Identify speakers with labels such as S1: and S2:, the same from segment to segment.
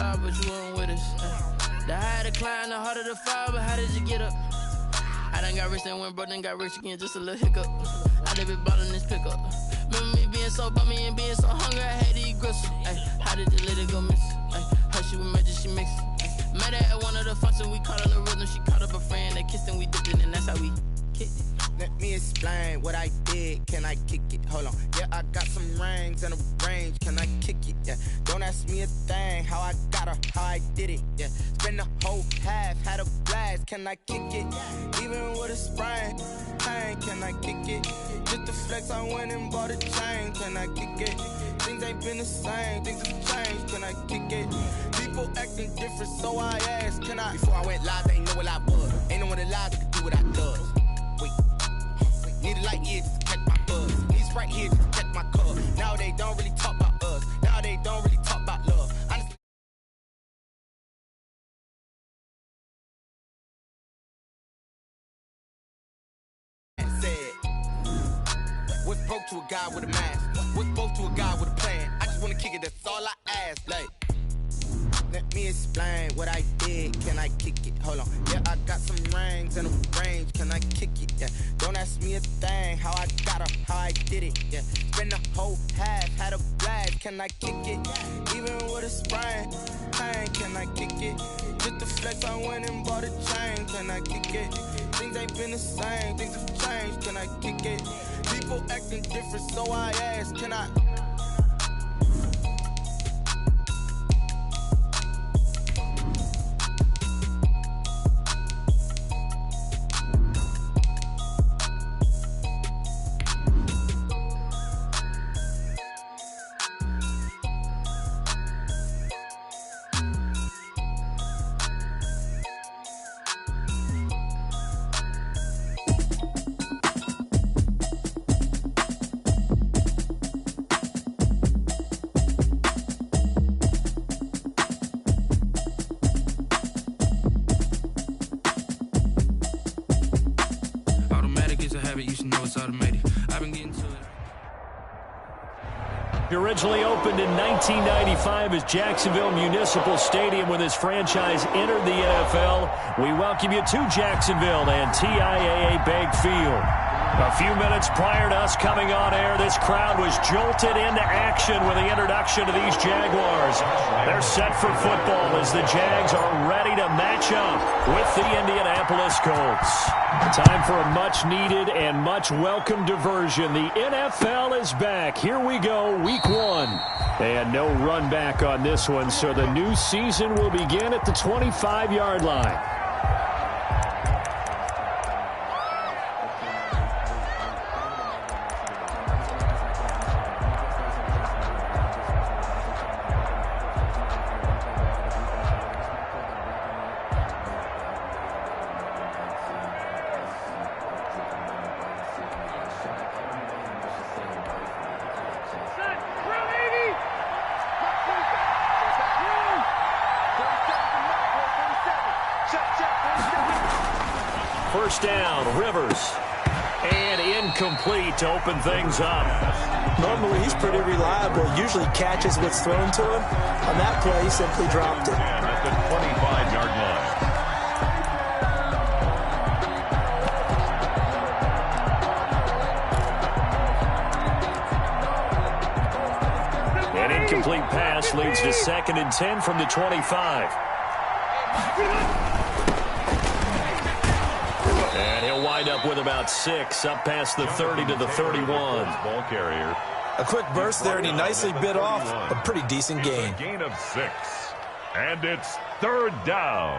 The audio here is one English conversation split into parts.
S1: fly, but you weren't with us. The higher the climb, the harder the fall, but how did you get up? I done got rich and went broke, then got rich again, just a little hiccup. I live it ballin' this pickup. Remember me being so bummy and being so hungry, I had to eat gristle. How did the lady go miss? Her she was magic, she mixed. Met her at one of the functions, we caught her the rhythm. She caught up a friend, they kissed and we dipped it, and that's how we kicked it.
S2: Let me explain what I did, can I kick it? Hold on, yeah, I got some rings and a range, can I kick it? Yeah, don't ask me a thing, how I got her, how I did it. Yeah, spend the whole half, had a blast, can I kick it? Even with a sprain, pain, can I kick it? Just to flex, I went and bought a chain, can I kick it? Things ain't been the same, things have changed, can I kick it? People acting different, so I asked, can I? Before I went live, they ain't know what I was. Ain't no one alive that could do what I does. Wait. Need a light here just to catch my buzz. Need Sprite here just to catch my cup. Now they don't really talk about us. Now they don't really talk about love. Honestly, said, what's broke to a guy with a mask? What's broke to a guy with a plan? I just wanna kick it, that's all I ask. Like, let me explain what I did, can I kick it? Hold on, yeah, I got some rings and a range, can I kick it? Yeah, don't ask me a thing, how I got her, how I did it. Yeah, spend the whole half, had a blast, can I kick it? Even with a sprain, pain, can I kick it? Just to flex, I went and bought a chain, can I kick it? Things ain't been the same, things have changed, can I kick it? People acting different, so I ask, can I?
S3: Originally opened in 1995 as Jacksonville Municipal Stadium when this franchise entered the NFL. We welcome you to Jacksonville and TIAA Bank Field. A few minutes prior to us coming on air, this crowd was jolted into action with the introduction to these Jaguars. They're set for football as the Jags are ready to match up with the Indianapolis Colts. Time for a much-needed and much-welcome diversion. The NFL is back. Here we go, Week 1. And no run back on this one, so the new season will begin at the 25-yard line. First down, Rivers. And incomplete to open things up.
S4: Normally, he's pretty reliable. Usually catches what's thrown to him. On that play, he simply dropped it.
S5: At the 25-yard line.
S3: An incomplete pass leads to 2nd and 10 from the 25. And he'll wind up with about 6, up past the 30 to the 31.
S5: Ball carrier.
S4: A quick burst there, and he nicely bit off a pretty decent gain.
S5: A gain of 6. And it's 3rd down.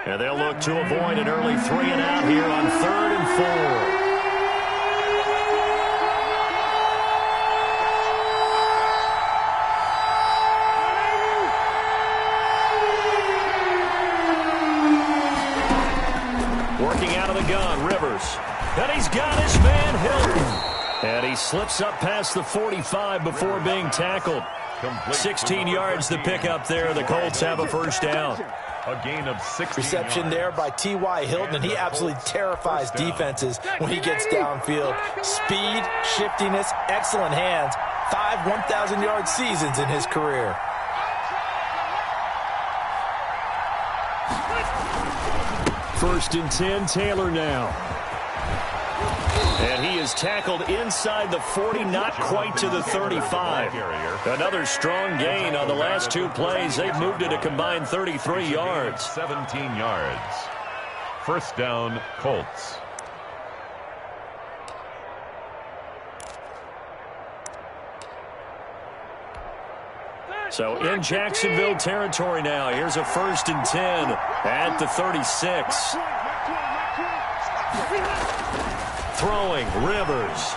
S3: And they'll look to avoid an early 3 and out here on 3rd and 4. Working out of the gun, Rivers. And he's got his man Hilton. And he slips up past the 45 before being tackled. 16 yards the pickup there. The Colts have a first down.
S5: A gain of 6.
S4: Reception there by T.Y. Hilton, and he absolutely terrifies defenses when he gets downfield. Speed, shiftiness, excellent hands. 5 1,000-yard seasons in his career.
S3: First and 10, Taylor now. And he is tackled inside the 40, not quite to the 35. Another strong gain on the last 2 plays. They've moved it a combined 33 yards.
S5: 17 yards. First down, Colts.
S3: So in Jacksonville territory now. Here's a first and 10 at the 36. Throwing, Rivers.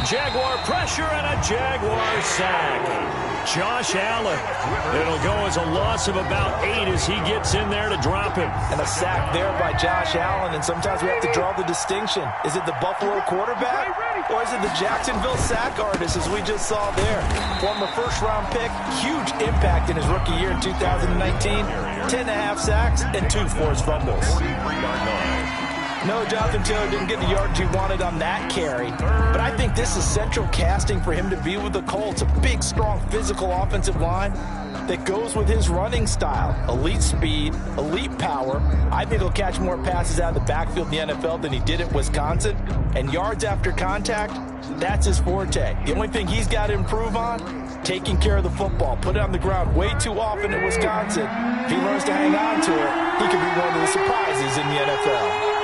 S3: Jaguar pressure and a Jaguar sack. Josh Allen. It'll go as a loss of about 8 as he gets in there to drop him.
S4: And a sack there by Josh Allen, and sometimes we have to draw the distinction. Is it the Buffalo quarterback, or is it the Jacksonville sack artist, as we just saw there? Former first-round pick, huge impact in his rookie year in 2019. 10.5 sacks and 2 forced fumbles. No, Jonathan Taylor didn't get the yards he wanted on that carry, but I think this is central casting for him to be with the Colts. A big, strong, physical offensive line that goes with his running style. Elite speed, elite power. I think he'll catch more passes out of the backfield in the NFL than he did at Wisconsin. And yards after contact, that's his forte. The only thing he's got to improve on, taking care of the football. Put it on the ground way too often at Wisconsin. If he learns to hang on to it, he could be one of the surprises in the NFL.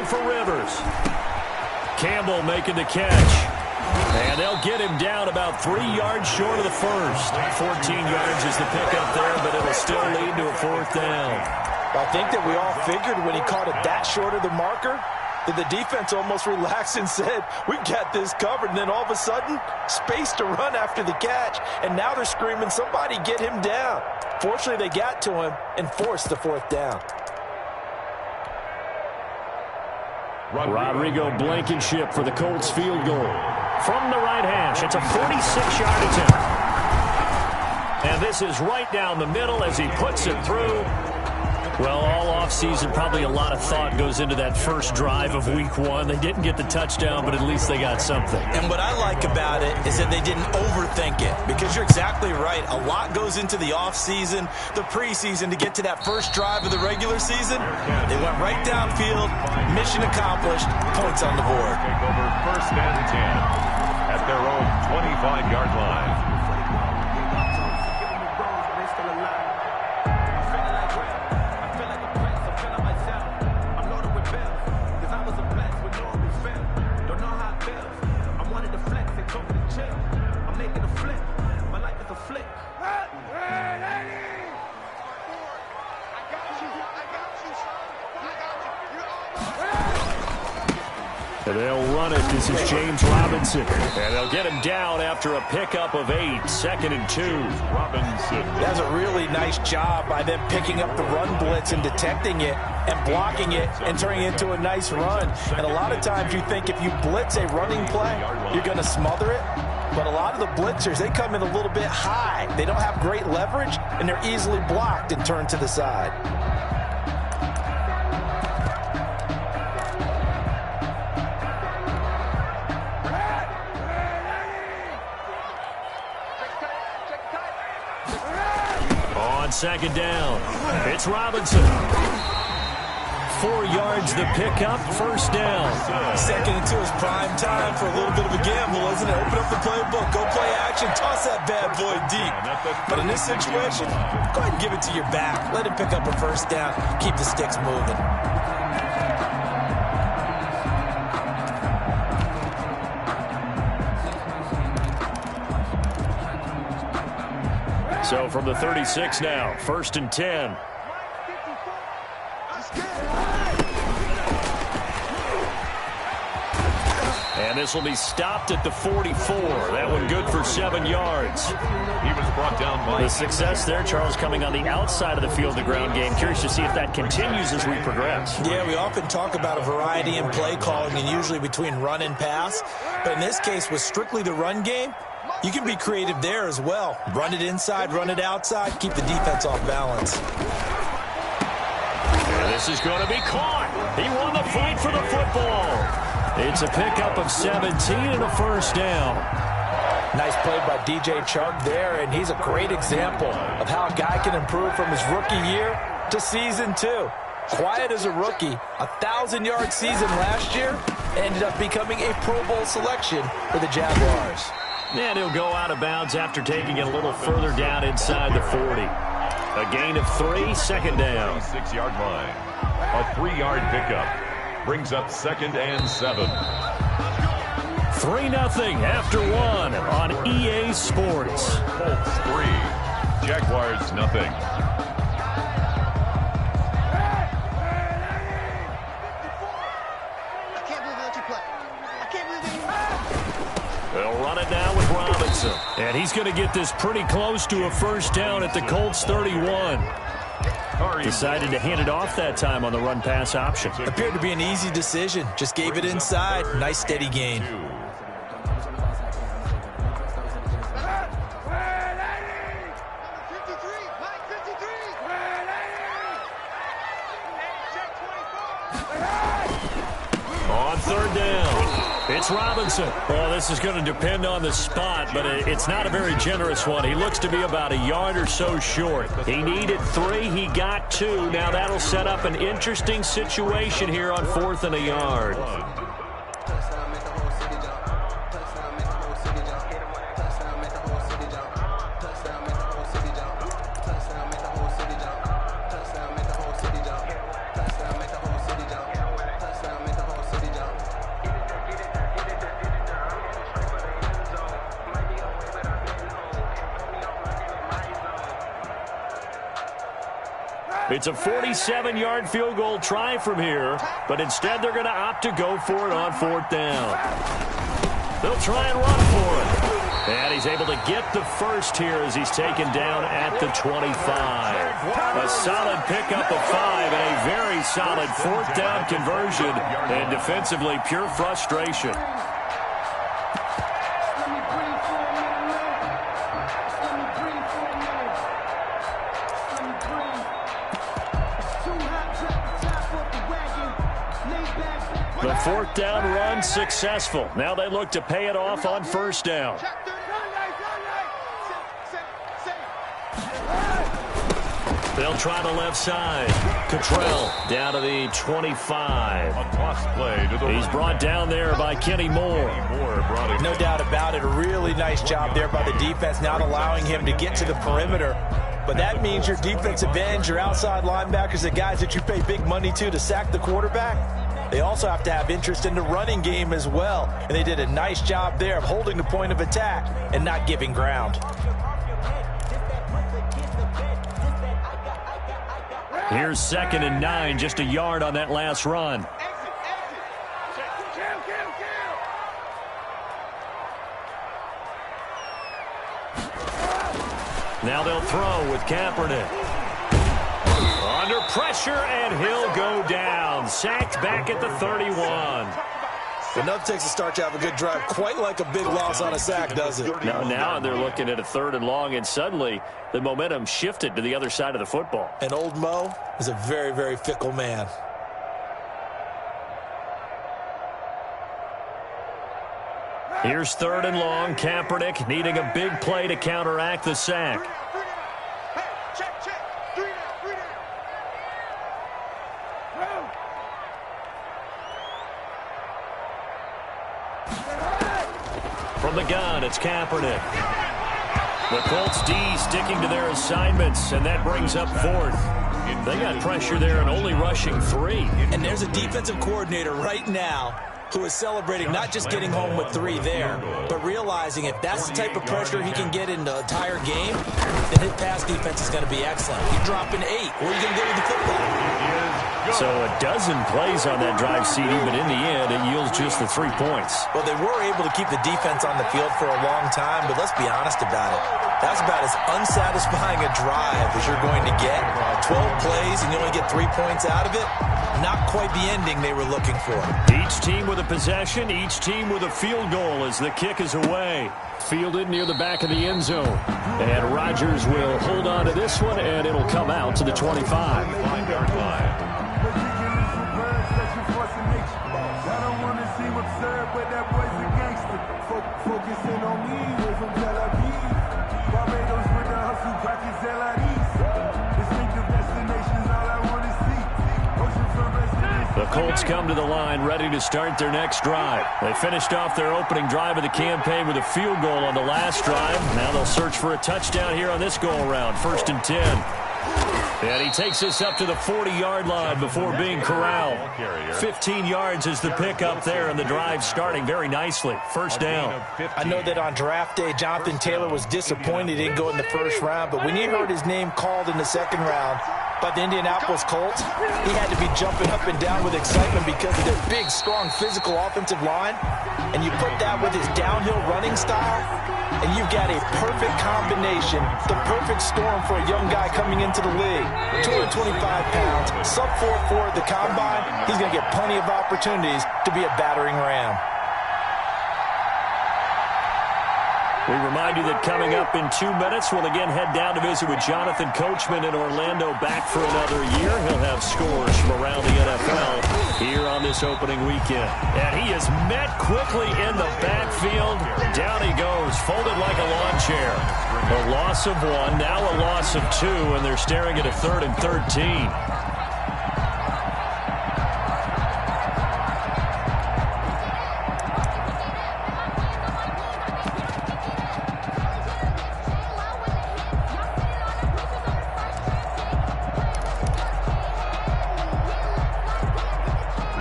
S3: For Rivers. Campbell making the catch. And they'll get him down about 3 yards short of the first. 14 yards is the pickup there, but it'll still lead to a 4th down.
S4: I think that we all figured when he caught it that short of the marker that the defense almost relaxed and said, we've got this covered. And then all of a sudden, space to run after the catch. And now they're screaming, somebody get him down. Fortunately, they got to him and forced the 4th down.
S3: Rodrigo Blankenship for the Colts field goal. From the right hash, it's a 46-yard attempt. And this is right down the middle as he puts it through. Well, all offseason, probably a lot of thought goes into that first drive of Week 1. They didn't get the touchdown, but at least they got something.
S4: And what I like about it is that they didn't overthink it, because you're exactly right. A lot goes into the offseason, the preseason, to get to that first drive of the regular season. They went right downfield, mission accomplished, points on the board.
S5: Take over first and 10 at their own 25-yard line.
S3: They'll run it. This is James Robinson. And they'll get him down after a pickup of 8. 2nd and 2.
S5: Robinson.
S4: That's a really nice job by them picking up the run blitz and detecting it and blocking it and turning it into a nice run. And a lot of times you think if you blitz a running play, you're going to smother it. But a lot of the blitzers, they come in a little bit high. They don't have great leverage, and they're easily blocked and turned to the side.
S3: On 2nd down, it's Robinson. 4 yards the pickup, 1st down.
S4: 2nd and 2 is prime time for a little bit of a gamble, isn't it? Open up the playbook, go play action, toss that bad boy deep. But in this situation, go ahead and give it to your back. Let him pick up a 1st down, keep the sticks moving.
S3: So from the 36 now, 1st and 10. And this will be stopped at the 44. That one good for 7 yards.
S5: He was brought down by...
S3: The success there, Charles, coming on the outside of the field, the ground game. Curious to see if that continues as we progress.
S4: Yeah, we often talk about a variety in play calling and usually between run and pass. But in this case, with strictly the run game, you can be creative there as well. Run it inside, run it outside, keep the defense off balance.
S3: This is going to be caught. He won the fight for the football. It's a pickup of 17 and a first down.
S4: Nice play by DJ Chark there, and he's a great example of how a guy can improve from his rookie year to season 2. Quiet as a rookie, 1,000-yard season last year, ended up becoming a Pro Bowl selection for the Jaguars.
S3: And he'll go out of bounds after taking it a little further down inside the 40. A gain of 3, second down.
S5: 6-yard line. A 3-yard pickup. Brings up 2nd and 7.
S3: 3-0 after 1 on EA Sports.
S5: Colts 3. Jaguars nothing.
S3: They'll run it now with Robinson. And he's going to get this pretty close to a first down at the Colts 31. Decided to hand it off that time on the run-pass option.
S4: Appeared to be an easy decision. Just gave it inside. Nice steady gain.
S3: On third down, it's Robinson. Well, this is going to depend on the spot, but it's not a very generous one. He looks to be about a yard or so short. He needed 3. He got 2. Now that'll set up an interesting situation here on 4th and a yard. It's a 47-yard field goal try from here, but instead they're going to opt to go for it on 4th down. They'll try and run for it. And he's able to get the first here as he's taken down at the 25. A solid pickup of 5 and a very solid 4th down conversion, and defensively pure frustration. The 4th down run successful. Now they look to pay it off on 1st down. They'll try the left side. Cottrell down to the 25.
S5: A toss play to the
S3: He's brought down there by Kenny Moore.
S4: No doubt about it. A really nice job there by the defense, not allowing him to get to the perimeter. But that means your defensive ends, your outside linebackers, the guys that you pay big money to sack the quarterback, they also have to have interest in the running game as well. And they did a nice job there of holding the point of attack and not giving ground.
S3: Here's 2nd and 9, just a yard on that last run. Now they'll throw with Kaepernick. Under pressure, and he'll go down. Sacked back at the 31.
S4: Enough takes a start to have a good drive. Quite like a big loss on a sack, does it?
S3: Now they're looking at a 3rd and long, and suddenly the momentum shifted to the other side of the football.
S4: And old Mo is a very, very fickle man.
S3: Here's 3rd and long. Kaepernick needing a big play to counteract the sack. From the gun, it's Kaepernick. The Colts D sticking to their assignments, and that brings up 4th. They got pressure there and only rushing 3.
S4: And there's a defensive coordinator right now who is celebrating not just getting home with 3 there, but realizing if that's the type of pressure he can get in the entire game, then his pass defense is going to be excellent. You're dropping 8. Where are you going to go with the football?
S3: So a dozen plays on that drive, CD, but in the end, it yields just the 3 points.
S4: Well, they were able to keep the defense on the field for a long time, but let's be honest about it. That's about as unsatisfying a drive as you're going to get. 12 plays and you only get 3 points out of it. Not quite the ending they were looking for.
S3: Each team with a possession, each team with a field goal as the kick is away. Fielded near the back of the end zone. And Rodgers will hold on to this one, and it'll come out to the 25.
S6: focusing on me, way from Tel Aviv. Barbados with the hustle, crackers, LIDs. Distinctive destinations, all I want to see. Oceanfront residence.
S3: The Colts come to the line ready to start their next drive. They finished off their opening drive of the campaign with a field goal on the last drive. Now they'll search for a touchdown here on this go-around. 1st and 10. And he takes us up to the 40-yard line before being corralled. 15 yards is the pickup there, and the drive starting very nicely. 1st down.
S4: I know that on draft day, Jonathan Taylor was disappointed he didn't go in the 1st round, but when he heard his name called in the 2nd round by the Indianapolis Colts, he had to be jumping up and down with excitement because of their big, strong, physical offensive line. And you put that with his downhill running style, and you've got a perfect combination, the perfect storm for a young guy coming into the league. 225 pounds, sub 4'4" at the combine. He's going to get plenty of opportunities to be a battering ram.
S3: We remind you that coming up in 2 minutes, we'll again head down to visit with Jonathan Coachman in Orlando, back for another year. He'll have scores from around the NFL here on this opening weekend. And he is met quickly in the backfield. Down he goes, folded like a lawn chair. A loss of 1, now a loss of 2, and they're staring at a 3rd and 13.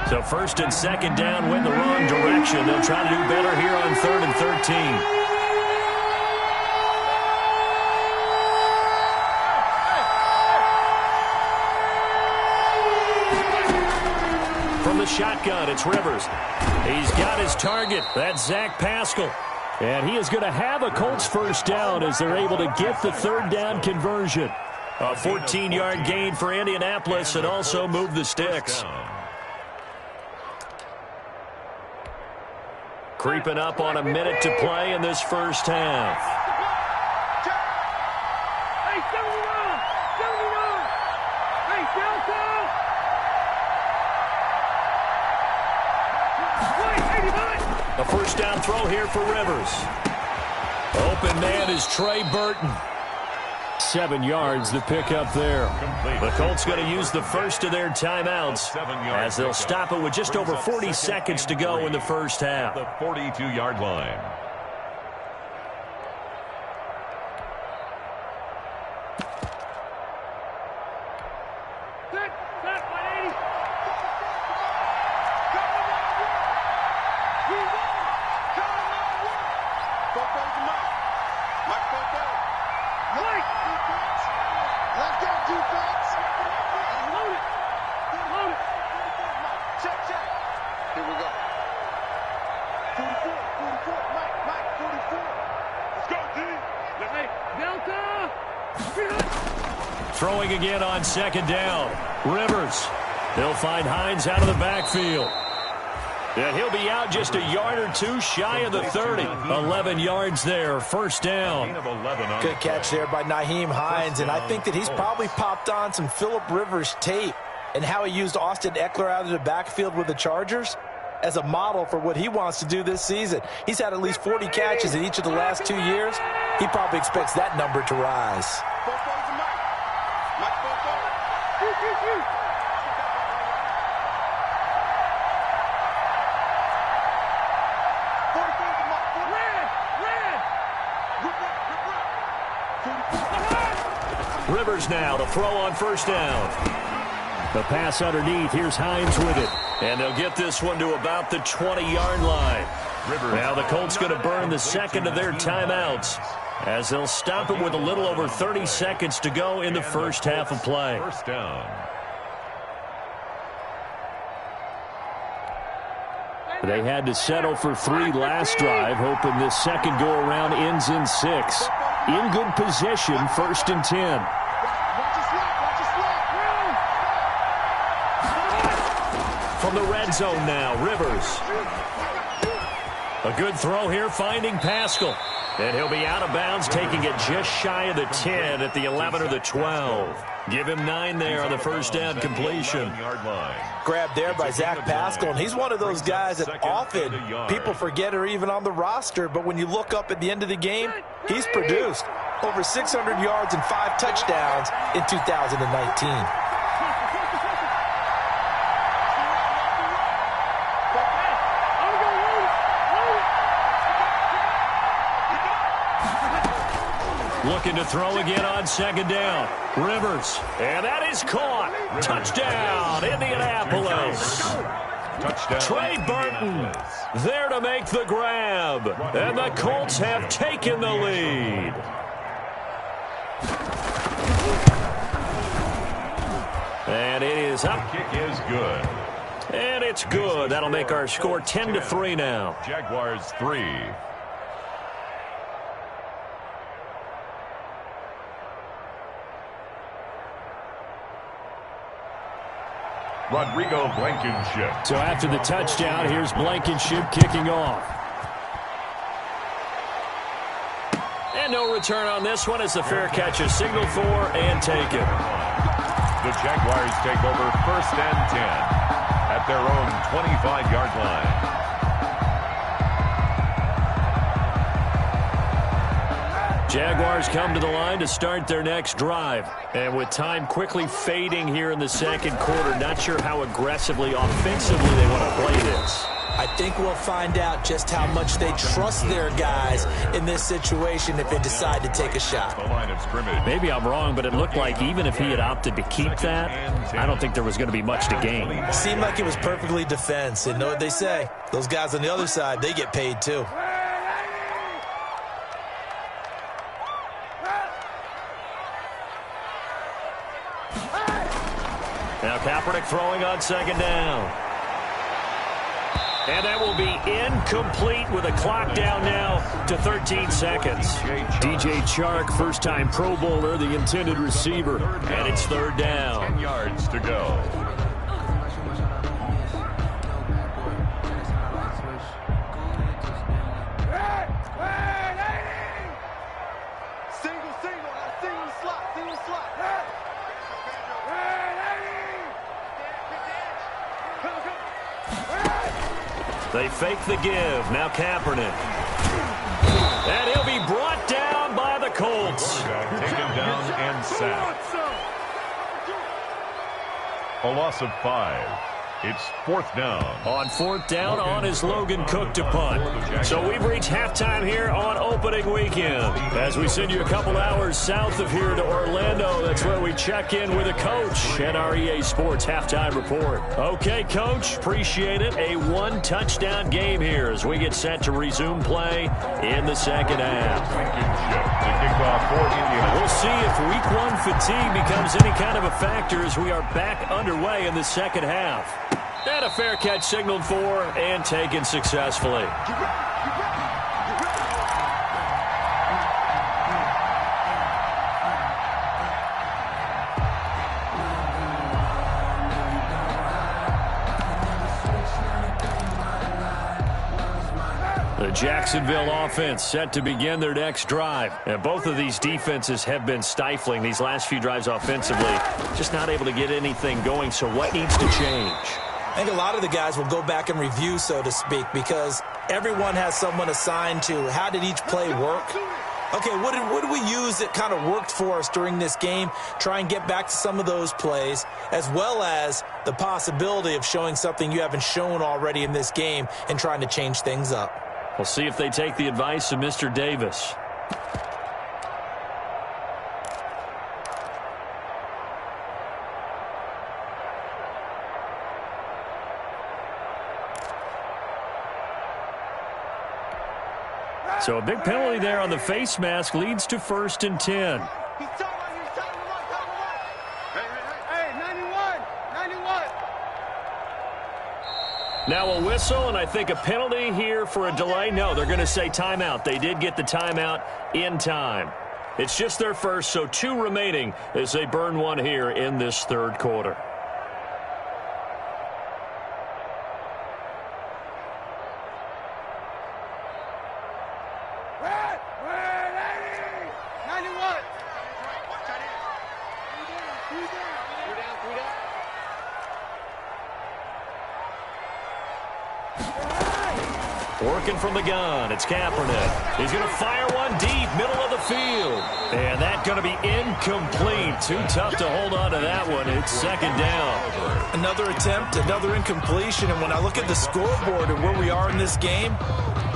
S3: So 1st and 2nd down went the wrong direction. They'll try to do better here on 3rd and 13. From the shotgun, it's Rivers. He's got his target. That's Zach Pascal. And he is going to have a Colts 1st down as they're able to get the 3rd down conversion. A 14-yard gain for Indianapolis and also move the sticks. Creeping up on a minute to play in this 1st half.
S7: Hey,
S3: A 1st down throw here for Rivers. Open man is Trey Burton. 7 yards the pickup there. The Colts going to use the first of their timeouts as they'll stop it with just over 40 seconds to go in the 1st half.
S5: The 42-yard line.
S3: Throwing again on 2nd down. Rivers. They'll find Hines out of the backfield. And he'll be out just a yard or 2 shy of the 30. 11 yards there. 1st down.
S4: Good catch there by Nyheim Hines. And I think that he's probably popped on some Phillip Rivers tape and how he used Austin Eckler out of the backfield with the Chargers as a model for what he wants to do this season. He's had at least 40 catches in each of the last 2 years. He probably expects that number to rise.
S3: Rivers now to throw on 1st down. The pass underneath. Here's Hines with it. And they'll get this one to about the 20-yard line. Now the Colts going to burn the 2nd of their timeouts as they'll stop it with a little over 30 seconds to go in the 1st half of play.
S5: 1st down.
S3: They had to settle for 3 last drive, hoping this 2nd go-around ends in 6. In good position, 1st and 10. From the red zone now, Rivers. A good throw here, finding Pascal. And he'll be out of bounds, taking it just shy of the 10 at the 11 or the 12. Give him 9 there on the first down completion.
S4: Grabbed there by Zach Pascal, and he's one of those guys that often people forget are even on the roster, but when you look up at the end of the game, he's produced over 600 yards and 5 touchdowns in 2019.
S3: Looking to throw again on second down. Rivers. And that is caught. Touchdown, Indianapolis.
S5: Touchdown.
S3: Trey Burton there to make the grab. And the Colts have taken the lead. And it is up.
S5: The kick is good.
S3: And it's good. That'll make our score 10-3 now.
S5: Jaguars 3. Rodrigo Blankenship.
S3: So after the touchdown, here's Blankenship kicking off. And no return on this one as the fair catch is signaled for and taken.
S5: The Jaguars take over 1st and 10 at their own 25-yard line.
S3: Jaguars come to the line to start their next drive. And with time quickly fading here in the second quarter, not sure how aggressively, offensively they want to play this.
S4: I think we'll find out just how much they trust their guys in this situation if they decide to take a shot.
S3: Maybe I'm wrong, but it looked like even if he had opted to keep that, I don't think there was going to be much to gain.
S4: It seemed like it was perfectly defense. And know what they say? Those guys on the other side, they get paid too.
S3: Now Kaepernick throwing on second down. And that will be incomplete with a clock down now to 13 seconds. DJ Chark, first-time Pro Bowler, the intended receiver. And it's 3rd down.
S5: 10 yards to go.
S3: They fake the give. Now Kaepernick. And he'll be brought down by the Colts.
S5: Taken down and sacked. A loss of 5. It's 4th down.
S3: On 4th down, on is Logan Cook to punt. So we've reached halftime here on opening weekend. As we send you a couple hours south of here to Orlando, that's where we check in with a coach at our EA Sports Halftime Report. Okay, Coach, appreciate it. A 1-touchdown game here as we get set to resume play in the second half.
S5: The kickoff for Indiana.
S3: We'll see if Week 1 fatigue becomes any kind of a factor as we are back underway in the second half. And a fair catch signaled for and taken successfully. The Jacksonville offense set to begin their next drive. And both of these defenses have been stifling these last few drives offensively. Just not able to get anything going, so what needs to change?
S4: I think a lot of the guys will go back and review, so to speak, because everyone has someone assigned to how did each play work. Okay, what did we use that kind of worked for us during this game? Try and get back to some of those plays, as well as the possibility of showing something you haven't shown already in this game and trying to change things up.
S3: We'll see if they take the advice of Mr. Davis. So a big penalty there on the face mask leads to 1st and 10. Now a whistle, and I think a penalty here for a delay. No, they're going to say timeout. They did get the timeout in time. It's just their first, so 2 remaining as they burn 1 here in this 3rd quarter. Working from the gun, it's Kaepernick. He's going to fire one deep, middle of the field. And that's going to be incomplete. Too tough to hold on to that one. It's second down.
S4: Another attempt, another incompletion. And when I look at the scoreboard and where we are in this game,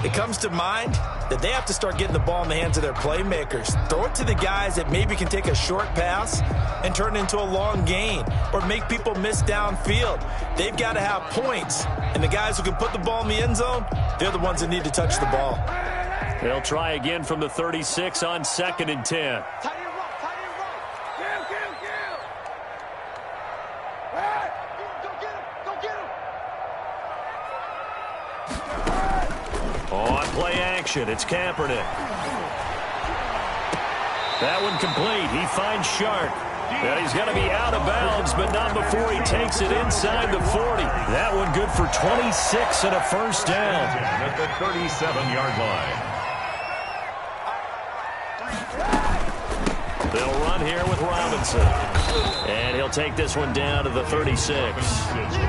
S4: it comes to mind that they have to start getting the ball in the hands of their playmakers. Throw it to the guys that maybe can take a short pass and turn it into a long gain or make people miss downfield. They've got to have points. And the guys who can put the ball in the end zone, they're the ones that need to touch the ball.
S3: They'll try again from the 36 on 2nd and 10. On play action, it's Kaepernick. That one complete. He finds Sharp. And he's going to be out of bounds, but not before he takes it inside the 40. That one good for 26 and a first down.
S5: At the 37-yard line.
S3: They'll run here with Robinson. And he'll take this one down to the 36.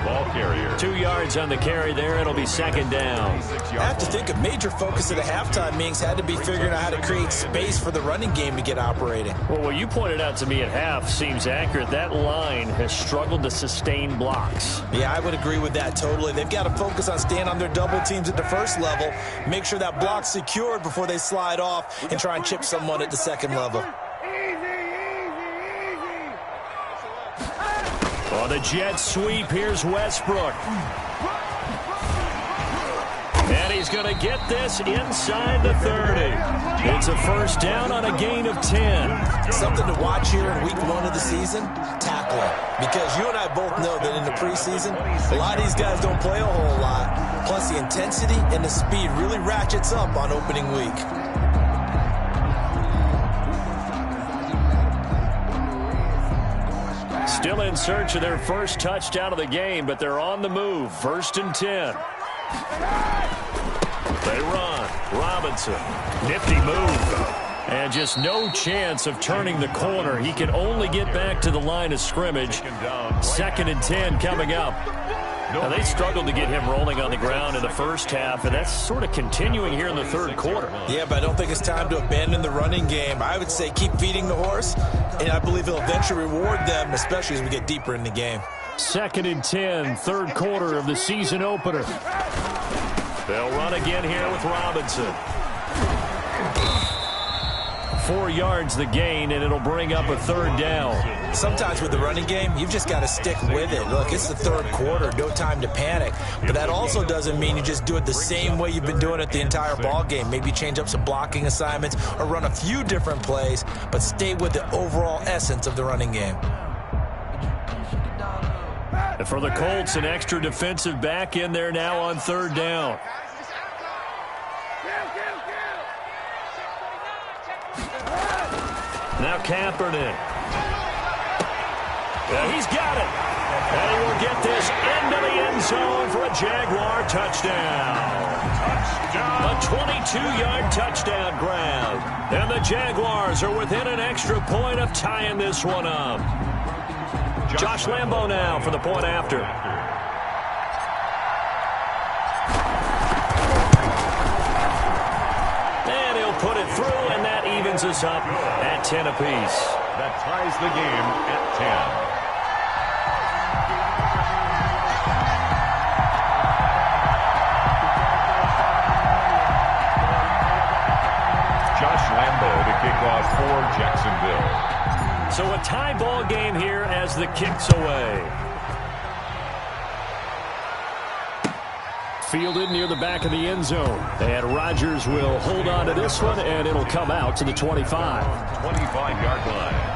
S5: Ball carrier.
S3: 2 yards on the carry there. It'll be second down.
S4: I have to think a major focus of the halftime meetings had to be figuring out how to create space for the running game to get operating.
S3: Well, what you pointed out to me at half seems accurate. That line has struggled to sustain blocks.
S4: Yeah, I would agree with that totally. They've got to focus on staying on their double teams at the first level, make sure that block's secured before they slide off and try and chip someone at the second level.
S3: On the jet sweep, here's Westbrook. And he's going to get this inside the 30. It's a first down on a gain of 10.
S4: Something to watch here in week 1 of the season, tackling. Because you and I both know that in the preseason, a lot of these guys don't play a whole lot. Plus the intensity and the speed really ratchets up on opening week.
S3: Still in search of their first touchdown of the game, but they're on the move. 1st and 10. They run. Robinson. Nifty move. And just no chance of turning the corner. He can only get back to the line of scrimmage. 2nd and 10 coming up. Now, they struggled to get him rolling on the ground in the first half, and that's sort of continuing here in the third quarter.
S4: Yeah, but I don't think it's time to abandon the running game. I would say keep feeding the horse, and I believe he'll eventually reward them, especially as we get deeper in the game.
S3: 2nd and 10, third quarter of the season opener. They'll run again here with Robinson. 4 yards the gain, and it'll bring up a third down.
S4: Sometimes with the running game, you've just got to stick with it. Look, it's the third quarter, no time to panic. But that also doesn't mean you just do it the same way you've been doing it the entire ball game. Maybe change up some blocking assignments or run a few different plays, but stay with the overall essence of the running game.
S3: And for the Colts, an extra defensive back in there now on third down. Now Kaepernick. He's got it. And he will get this into the end zone for a Jaguar touchdown. A 22-yard touchdown grab. And the Jaguars are within an extra point of tying this one up. Josh Lambo now for the point after. And he'll put it through, and that evens us up at 10 apiece.
S5: That ties the game at 10. Josh Lambo to kick off for Jacksonville.
S3: So a tie ball game here as the kick's away. Fielded near the back of the end zone. And Rodgers will hold on to this one, and it'll come out to the 25.
S5: 25-yard line.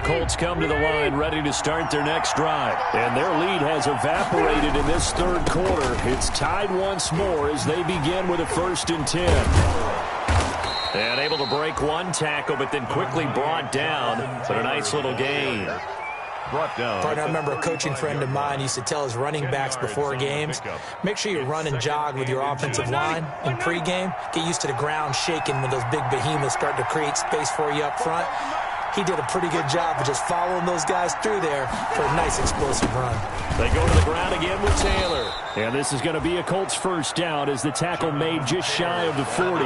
S3: Colts come to the line ready to start their next drive. And their lead has evaporated in this third quarter. It's tied once more as they begin with a 1st and 10. And able to break one tackle, but then quickly brought down. But a nice little gain.
S5: Brought down.
S7: Partner, I remember a coaching friend of mine used to tell his running backs before games, make sure you run and jog with your offensive line in pregame. Get used to the ground shaking when those big behemoths start to create space for you up front. He did a pretty good job of just following those guys through there for a nice explosive run.
S3: They go to the ground again with Taylor. And this is going to be a Colts first down as the tackle made just shy of the 40.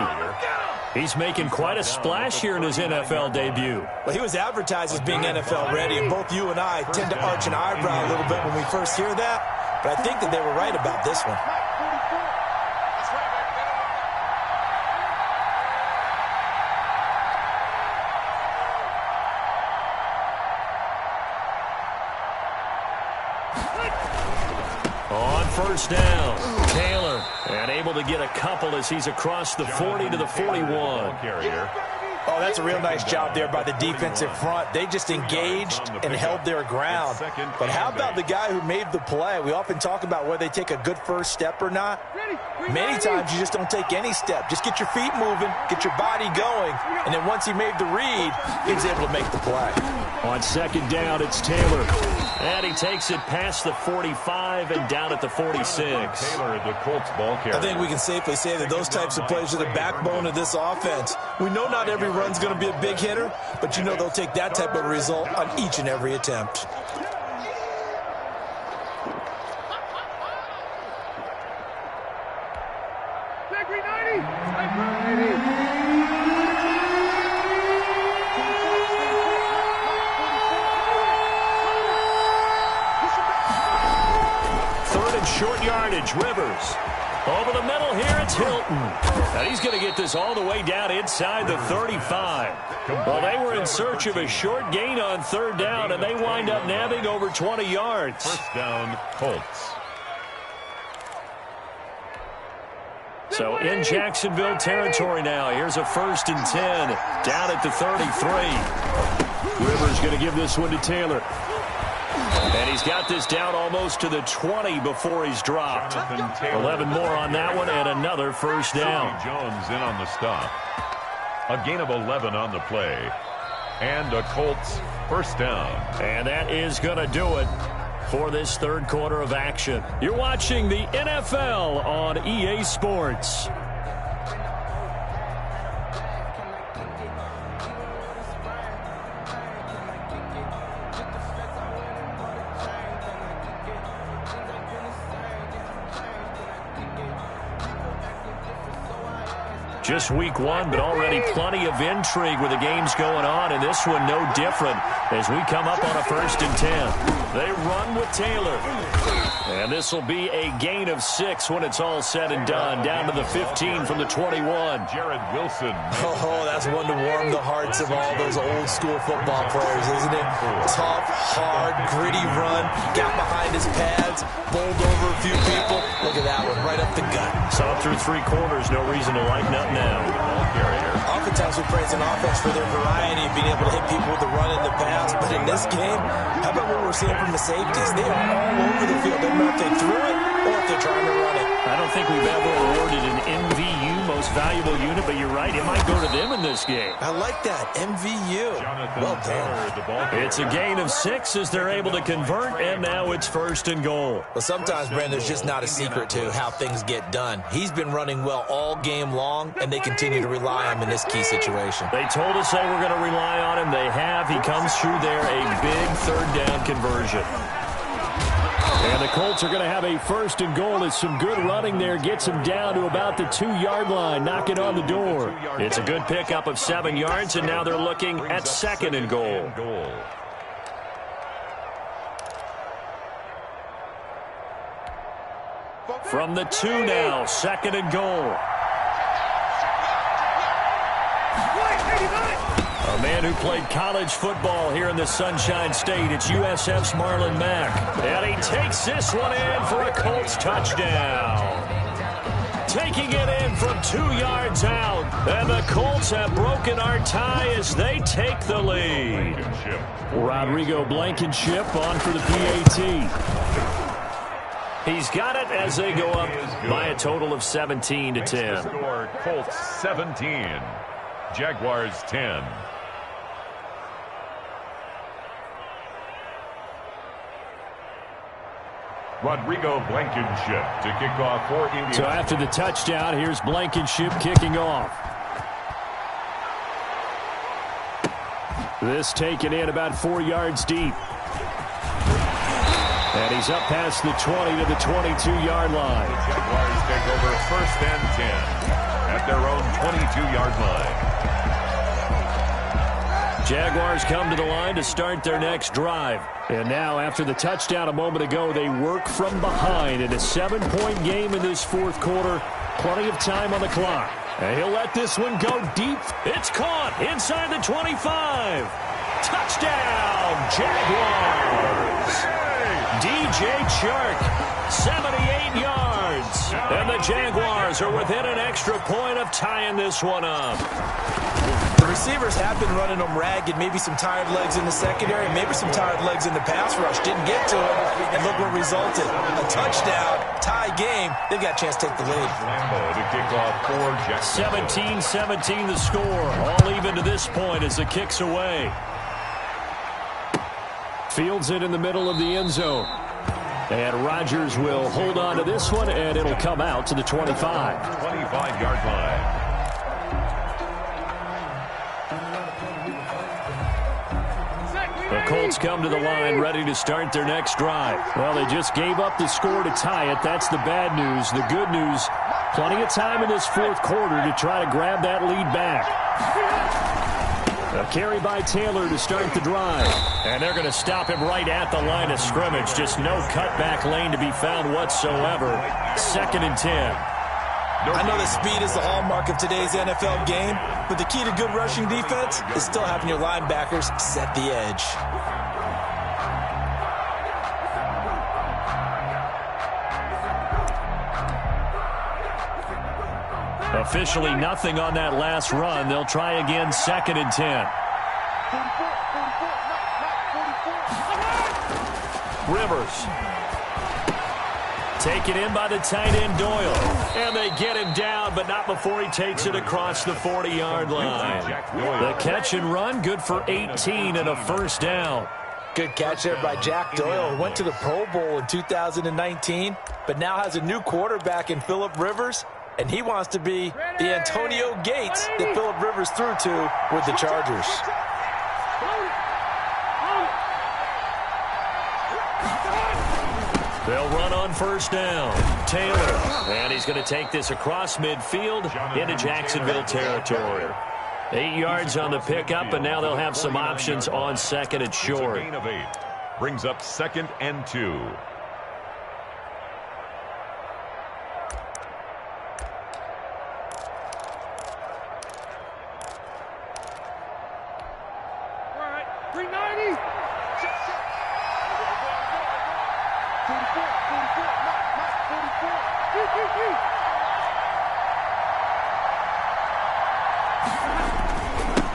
S3: He's making quite a splash here in his NFL debut.
S7: Well, he was advertised as being NFL ready, and both you and I tend to arch an eyebrow a little bit when we first hear that, but I think that they were right about this one.
S3: On first down, Taylor, and able to get a couple as he's across the 40 to the 41.
S7: Oh, that's a real nice job there by the defensive front. They just engaged and held their ground. But how about the guy who made the play? We often talk about whether they take a good first step or not. Many times you just don't take any step. Just get your feet moving, get your body going, and then once he made the read, he was able to make the play.
S3: On second down, it's Taylor. And he takes it past the 45 and down at the 46.
S5: Taylor, the Colts ball carrier.
S7: I think we can safely say that those types of plays are the backbone of this offense. We know not every run's going to be a big hitter, but you know they'll take that type of result on each and every attempt.
S3: Short yardage, Rivers. Over the middle here, it's Hilton. And he's going to get this all the way down inside the 35. Well, they were in search of a short gain on third down, and they wind up nabbing over 20 yards.
S5: First down, Colts.
S3: So in Jacksonville territory now. Here's a 1st and 10 down at the 33. Rivers going to give this one to Taylor. And he's got this down almost to the 20 before he's dropped. 11 more on that one and another first down.
S5: Jones in on the stop. A gain of 11 on the play. And a Colts first down.
S3: And that is going to do it for this third quarter of action. You're watching the NFL on EA Sports. Just week one, but already plenty of intrigue with the games going on, and this one no different as we come up on a 1st and 10. They run with Taylor. And this will be a gain of 6 when it's all said and done, down to the 15 from the 21.
S5: Jared Wilson.
S7: Oh, that's one to warm the hearts of all those old school football players, isn't it? Tough, hard, gritty run, got behind his pads, bowled over a few people. Look at that one, right up the gut.
S3: Saw it through 3 quarters, no reason to lighten up now.
S7: Oftentimes we praise an offense for their variety of being able to hit people with the run and the pass, but in this game, how about what we're seeing from the safeties? They are all over the field. They don't know if they threw it or if they're trying to run it.
S3: I don't think we've ever awarded an MVU, most valuable unit, but you're right, it might go to them in this game.
S7: I like that, MVU. Well done.
S3: It's a gain of 6 as they're able to convert, and now it's 1st and goal.
S7: Well, sometimes, Brandon, there's just not a secret to how things get done. He's been running well all game long, and they continue to rely on him in this key situation.
S3: They told us they were going to rely on him. They have. He comes through there, a big third down conversion. And the Colts are going to have a 1st and goal as some good running there gets him down to about the 2-yard line, knocking on the door. It's a good pickup of 7 yards, and now they're looking at 2nd and goal. From the 2 now, 2nd and goal. A man who played college football here in the Sunshine State. It's USF's Marlon Mack. And he takes this one in for a Colts touchdown. Taking it in from 2 yards out. And the Colts have broken our tie as they take the lead. Rodrigo Blankenship on for the PAT. He's got it as they go up by a total of 17-10.
S5: Score, Colts 17. Jaguars 10. Rodrigo Blankenship to kick off for Indiana.
S3: So after the touchdown, here's Blankenship kicking off. This taken in about 4 yards deep. And he's up past the 20 to the 22-yard line.
S5: The Jaguars take over 1st and 10 at their own 22-yard line.
S3: Jaguars come to the line to start their next drive. And now, after the touchdown a moment ago, they work from behind in a 7-point game in this 4th quarter. Plenty of time on the clock. And he'll let this one go deep. It's caught inside the 25. Touchdown, Jaguars. DJ Chark, 78 yards. And the Jaguars are within an extra point of tying this one up.
S7: The receivers have been running them ragged. Maybe some tired legs in the secondary, maybe some tired legs in the pass rush. Didn't get to it, and look what resulted. A touchdown, tie game. They've got a chance to take the lead.
S5: Lambeau to kick off for Jacksonville.
S3: 17-17 the score. All even to this point as the kick's away. Fields it in the middle of the end zone. And Rodgers will hold on to this one, and it'll come out to the 25.
S5: 25-yard line.
S3: The Colts come to the line ready to start their next drive. Well, they just gave up the score to tie it. That's the bad news. The good news, plenty of time in this 4th quarter to try to grab that lead back. A carry by Taylor to start the drive. And they're going to stop him right at the line of scrimmage. Just no cutback lane to be found whatsoever. 2nd and 10.
S7: I know that speed is the hallmark of today's NFL game, but the key to good rushing defense is still having your linebackers set the edge.
S3: Officially nothing on that last run. They'll try again, 2nd and 10. Rivers. Taken in by the tight end Doyle. And they get him down, but not before he takes it across the 40-yard line. The catch and run, good for 18 and a 1st down.
S7: Good catch there by Jack Doyle. Went to the Pro Bowl in 2019, but now has a new quarterback in Phillip Rivers, and he wants to be the Antonio Gates that Phillip Rivers threw to with the Chargers.
S3: They'll run on 1st down. Taylor. And he's going to take this across midfield into Jacksonville territory. 8 yards on the pickup, and now they'll have some options on 2nd and short.
S5: It's a gain of 8. Brings up 2nd and 2.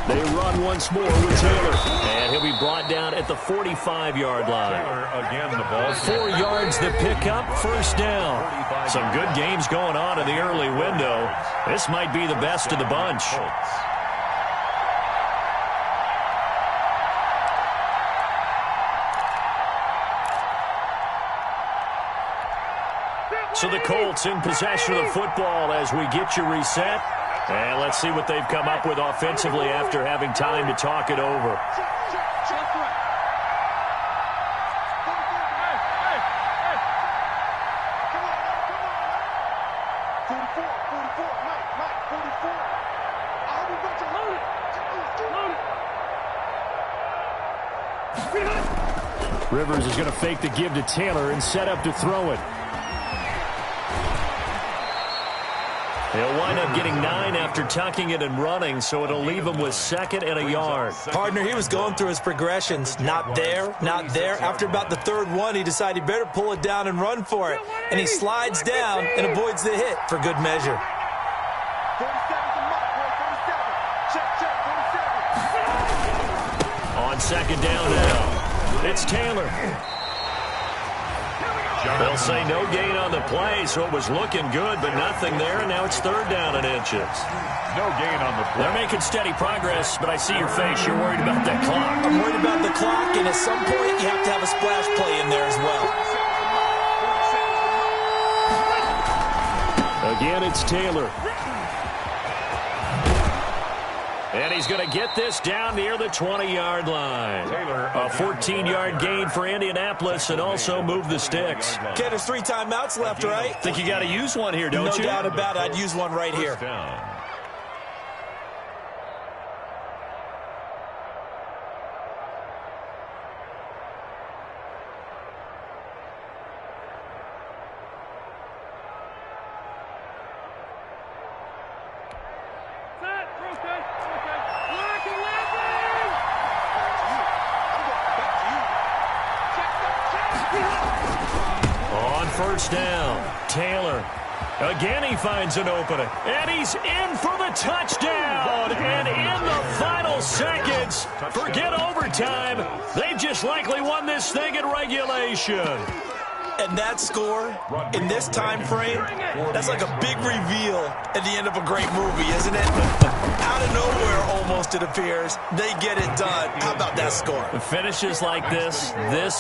S3: They run once more with Taylor. And he'll be brought down at the 45-yard line.
S5: Taylor again, the ball.
S3: 4 yards the pickup, 1st down. Some good games going on in the early window. This might be the best of the bunch. So the Colts in possession of the football as we get you reset. And let's see what they've come up with offensively after having time to talk it over. Rivers is going to fake the give to Taylor and set up to throw it. He'll wind up getting 9 after tucking it and running, so it'll leave him with 2nd and a yard.
S7: Partner, he was going through his progressions. Not there, not there. After about the 3rd one, he decided he better pull it down and run for it. And he slides down and avoids the hit for good measure.
S3: On 2nd down now, it's Taylor. They'll say no gain on the play, so it was looking good, but nothing there, and now it's 3rd down and inches.
S5: No gain on the play.
S3: They're making steady progress, but I see your face. You're worried about that clock.
S7: I'm worried about the clock, and at some point, you have to have a splash play in there as well.
S3: Again, it's Taylor. And he's going to get this down near the 20-yard line. A 14-yard gain for Indianapolis and also move the sticks.
S7: Okay, there's 3 timeouts left, right?
S3: Think you got to use one here, don't you?
S7: No doubt about it. I'd use one right here.
S3: First down, Taylor. Again, he finds an opening. And he's in for the touchdown. And in the final seconds, forget overtime. They've just likely won this thing in regulation.
S7: And that score, in this time frame, that's like a big reveal at the end of a great movie, isn't it? Out of nowhere, almost, it appears, they get it done. How about that score?
S3: Finishes like this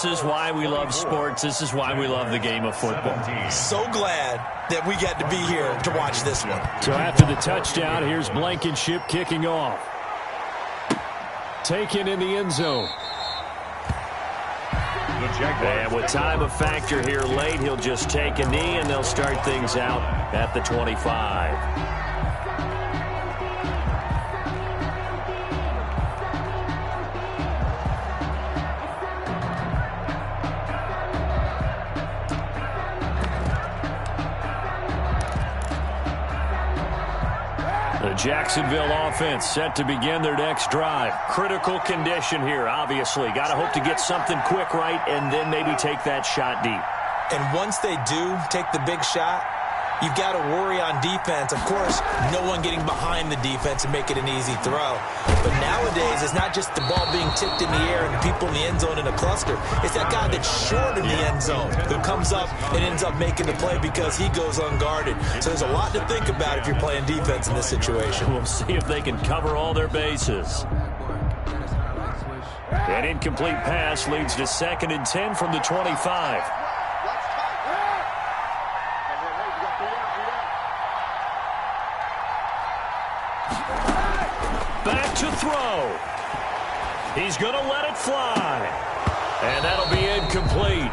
S3: is why we love sports. This is why we love the game of football.
S7: So glad that we get to be here to watch this one.
S3: So after the touchdown, here's Blankenship kicking off. Taken in the end zone. And with time a factor here late, he'll just take a knee and they'll start things out at the 25. The Jacksonville offense set to begin their next drive. Critical condition here, obviously. Got to hope to get something quick right and then maybe take that shot deep.
S7: And once they do take the big shot, you've got to worry on defense. Of course, no one getting behind the defense and make it an easy throw. But nowadays, it's not just the ball being tipped in the air and the people in the end zone in a cluster. It's that guy that's short in the end zone who comes up and ends up making the play because he goes unguarded. So there's a lot to think about if you're playing defense in this situation.
S3: We'll see if they can cover all their bases. An incomplete pass leads to 2nd and 10 from the 25. Back to throw. He's going to let it fly. And that'll be incomplete.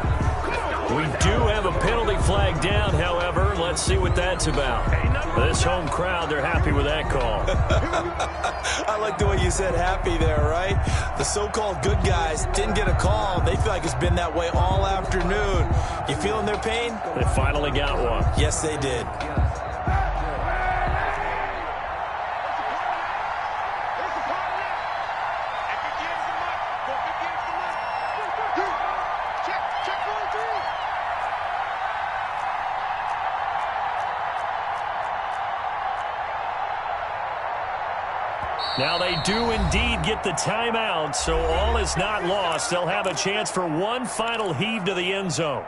S3: We do have a penalty flag down, however. Let's see what that's about. This home crowd, they're happy with that call.
S7: I like the way you said happy there, right? The so-called good guys didn't get a call. They feel like it's been that way all afternoon. You feeling their pain?
S3: They finally got one.
S7: Yes, they did.
S3: Now they do indeed get the timeout, so all is not lost. They'll have a chance for one final heave to the end zone.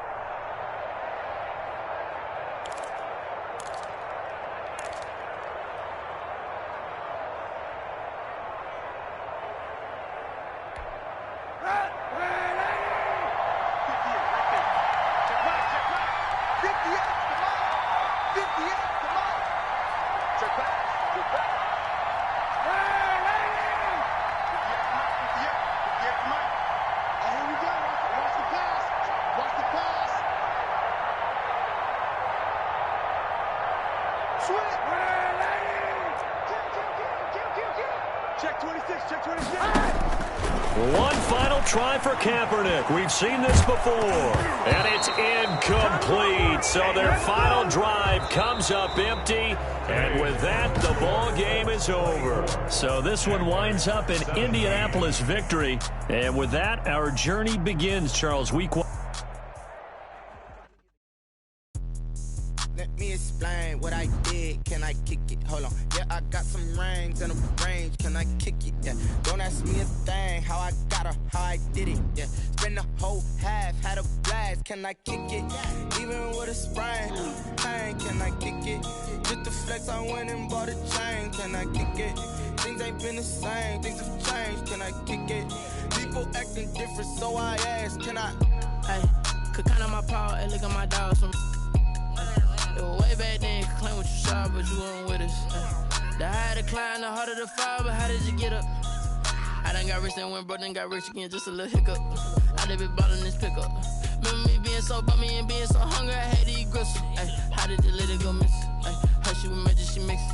S3: One final try for Kaepernick. We've seen this before. And it's incomplete. So their final drive comes up empty. And with that, the ball game is over. So this one winds up an Indianapolis victory. And with that, our journey begins, Charles. Week 1.
S2: Let me explain what I did. Can I kick it? Hold on. Yeah, I got some rings and a range. Can I kick it? Yeah. Don't ask me a thing. How I got her, how I did it. Yeah. Spend the whole half, had a blast. Can I kick it? Even with a sprain, pain. Can I kick it? Just the flex, I went and bought a chain. Can I kick it? Things ain't been the same. Things have changed. Can I kick it? People acting different, so I asked. Can I?
S1: Hey, could count on my power and look at my dogs from. It was way back then, you could claim what you saw, but you weren't with us. The higher the climb, the harder the fall, but how did you get up? I done got rich and went broke, then got rich again, just a little hiccup. I done been ballin' this pickup. Remember me being so bummy and being so hungry, I had to eat gristle. How did you let it go miss? Her she was magic, she mixed.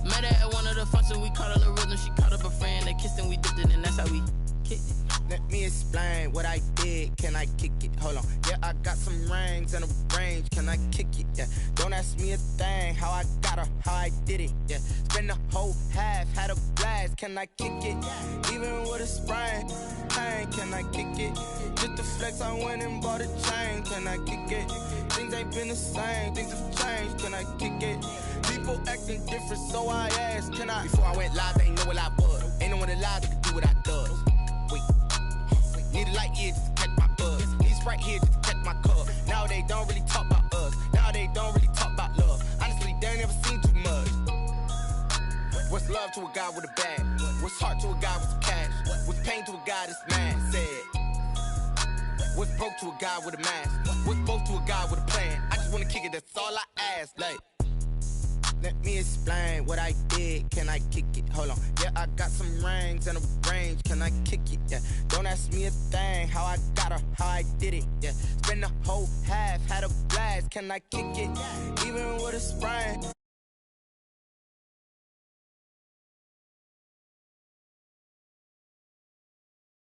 S1: Met her at one of the functions, we caught a little rhythm. She caught up a friend, they kissed and we dipped it, and that's how we kicked it.
S2: Let me explain what I did. Can I kick it? Hold on. Yeah, I got some rings and a range. Can I kick it? Yeah. Don't ask me a thing. How I got her, how I did it. Yeah. Spend the whole half, had a blast. Can I kick it? Even with a sprain, pain. Can I kick it? Just the flex, I went and bought a chain. Can I kick it? Things ain't been the same. Things have changed. Can I kick it? People acting different, so I asked. Can I? Before I went live, they ain't know what I was. Ain't no one alive that could do what I does. Wait. Need a light here just to catch my buzz. Need Sprite here just to catch my cup. Now they don't really talk about us. Now they don't really talk about love. Honestly, they ain't never seen too much. What's love to a guy with a bag? What's heart to a guy with some cash? What's pain to a guy that's mad? Said. What's broke to a guy with a mask? What's broke to a guy with a plan? I just wanna kick it, that's all I ask. Like, let me explain what I did. Can I kick it? Hold on. Yeah, I got some rings and a range. Can I kick it? Yeah. Don't ask me a thing. How I got her, how I did it. Yeah. Spend the whole half, had a blast. Can I kick it? Even with a sprain.